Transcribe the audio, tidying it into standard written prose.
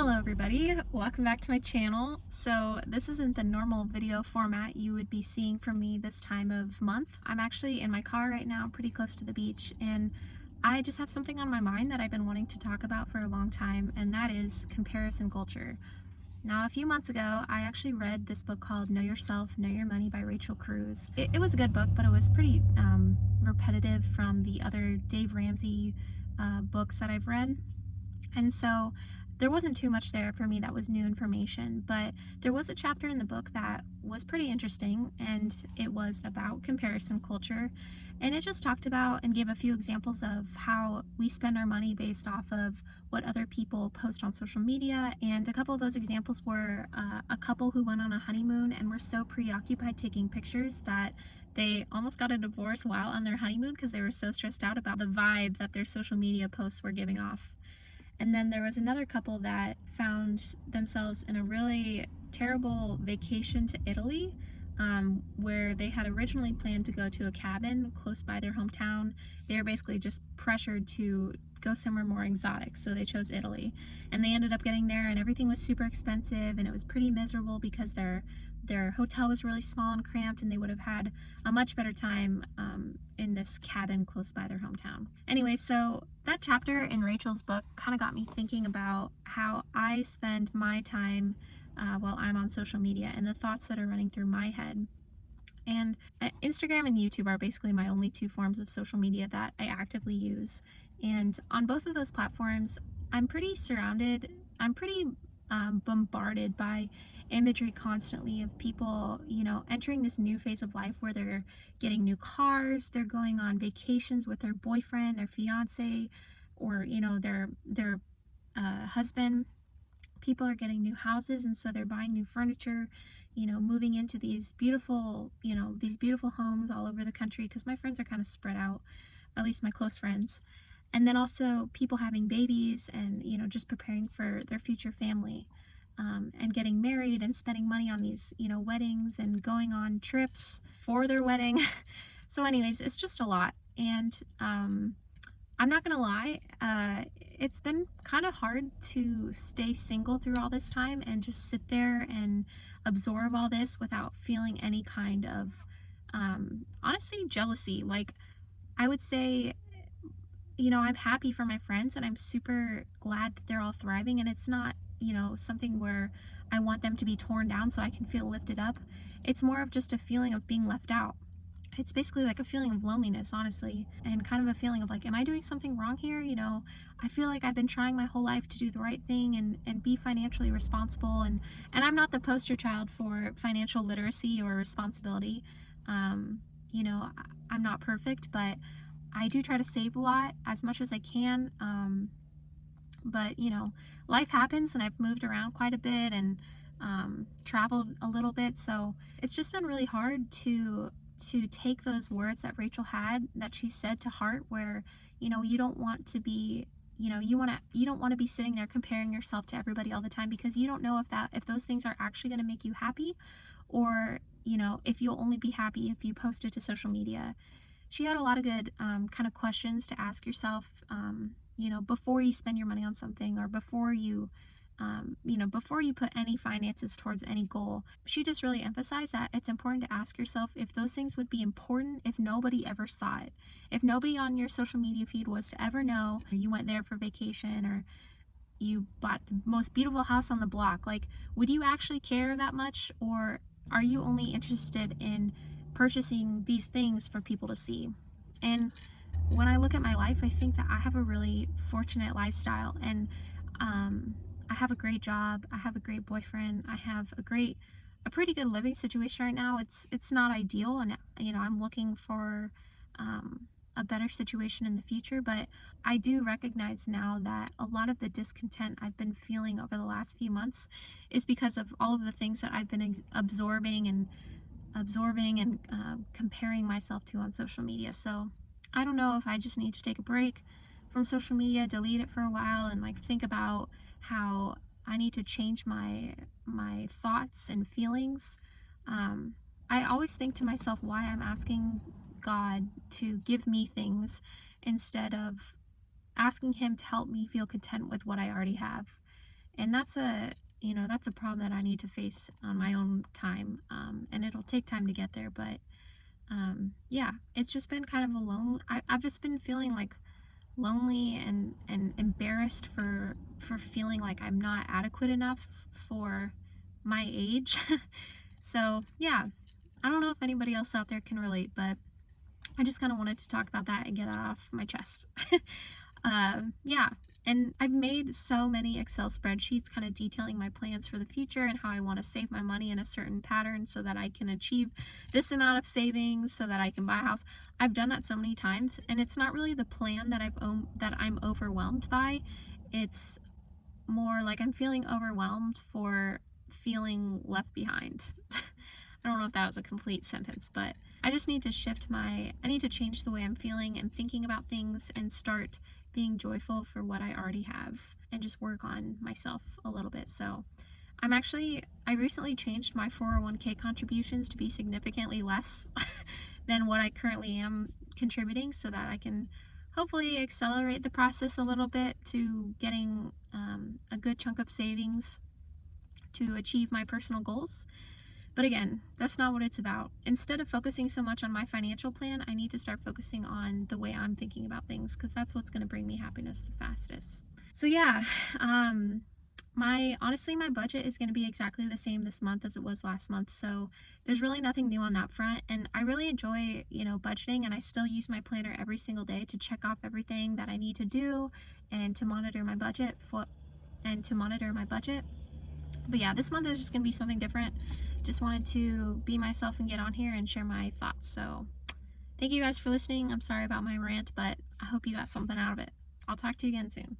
Hello everybody, welcome back to my channel. So this isn't the normal video format you would be seeing from me this time of month. I'm actually in my car right now, pretty close to the beach, and I just have something on my mind that I've been wanting to talk about for a long time, and that is comparison culture. Now, a few months ago, I actually read this book called Know Yourself, Know Your Money by Rachel Cruz. It was a good book, but it was pretty repetitive from the other Dave Ramsey books that I've read. And so there wasn't too much there for me that was new information, but there was a chapter in the book that was pretty interesting, and it was about comparison culture. And it just talked about and gave a few examples of how we spend our money based off of what other people post on social media. And a couple of those examples were a couple who went on a honeymoon and were so preoccupied taking pictures that they almost got a divorce while on their honeymoon because they were so stressed out about the vibe that their social media posts were giving off. And then there was another couple that found themselves in a really terrible vacation to Italy, where they had originally planned to go to a cabin close by their hometown. They were basically just pressured to go somewhere more exotic, so they chose Italy. And they ended up getting there, and everything was super expensive, and it was pretty miserable because their hotel was really small and cramped, and they would have had a much better time in this cabin close by their hometown. Anyway, so that chapter in Rachel's book kind of got me thinking about how I spend my time while I'm on social media and the thoughts that are running through my head. And Instagram and YouTube are basically my only two forms of social media that I actively use. And on both of those platforms, I'm pretty bombarded by imagery constantly of people, entering this new phase of life where they're getting new cars, they're going on vacations with their boyfriend, their fiance, or, their husband. People are getting new houses, and so they're buying new furniture, moving into these beautiful homes all over the country, because my friends are kind of spread out, at least my close friends. And then also people having babies and, just preparing for their future family, and getting married and spending money on these, weddings and going on trips for their wedding. So anyways, it's just a lot. And I'm not gonna lie, it's been kind of hard to stay single through all this time and just sit there and absorb all this without feeling any kind of, honestly, jealousy. Like, I would say, I'm happy for my friends and I'm super glad that they're all thriving, and it's not, something where I want them to be torn down so I can feel lifted up. It's more of just a feeling of being left out. It's basically like a feeling of loneliness, honestly, and kind of a feeling of like, am I doing something wrong here? I feel like I've been trying my whole life to do the right thing and be financially responsible, and I'm not the poster child for financial literacy or responsibility. I'm not perfect, but I do try to save a lot as much as I can. But life happens, and I've moved around quite a bit and traveled a little bit, so it's just been really hard to take those words that Rachel had, that she said, to heart, where you don't want to be, you don't want to be sitting there comparing yourself to everybody all the time, because you don't know if those things are actually going to make you happy, or if you'll only be happy if you post it to social media. She had a lot of good kind of questions to ask yourself, before you spend your money on something, or before you put any finances towards any goal. She just really emphasized that it's important to ask yourself if those things would be important if nobody ever saw it. If nobody on your social media feed was to ever know you went there for vacation, or you bought the most beautiful house on the block, like, would you actually care that much? Or are you only interested in purchasing these things for people to see? And when I look at my life, I think that I have a really fortunate lifestyle, and I have a great job, I have a great boyfriend, I have a pretty good living situation right now. It's not ideal, and I'm looking for a better situation in the future, but I do recognize now that a lot of the discontent I've been feeling over the last few months is because of all of the things that I've been absorbing and comparing myself to on social media. So I don't know if I just need to take a break from social media, delete it for a while, and think about how I need to change my thoughts and feelings. I always think to myself why I'm asking God to give me things instead of asking Him to help me feel content with what I already have. And that's a problem that I need to face on my own time. And it'll take time to get there, but yeah, it's just been kind of a I've just been feeling like lonely and embarrassed for feeling like I'm not adequate enough for my age. So yeah, I don't know if anybody else out there can relate, but I just kind of wanted to talk about that and get that off my chest. Yeah, and I've made so many Excel spreadsheets kind of detailing my plans for the future and how I want to save my money in a certain pattern so that I can achieve this amount of savings so that I can buy a house. I've done that so many times, and it's not really the plan that I'm overwhelmed by. It's more like I'm feeling overwhelmed for feeling left behind. I don't know if that was a complete sentence, but I just need to I need to change the way I'm feeling and thinking about things and start being joyful for what I already have and just work on myself a little bit. So I recently changed my 401k contributions to be significantly less than what I currently am contributing so that I can hopefully accelerate the process a little bit to getting a good chunk of savings to achieve my personal goals. But again, that's not what it's about. Instead of focusing so much on my financial plan, I need to start focusing on the way I'm thinking about things because that's what's going to bring me happiness the fastest. So yeah, honestly my budget is going to be exactly the same this month as it was last month. So there's really nothing new on that front, and I really enjoy, budgeting, and I still use my planner every single day to check off everything that I need to do and to monitor my budget. But yeah, this month is just going to be something different. Just wanted to be myself and get on here and share my thoughts. So thank you guys for listening. I'm sorry about my rant, but I hope you got something out of it. I'll talk to you again soon.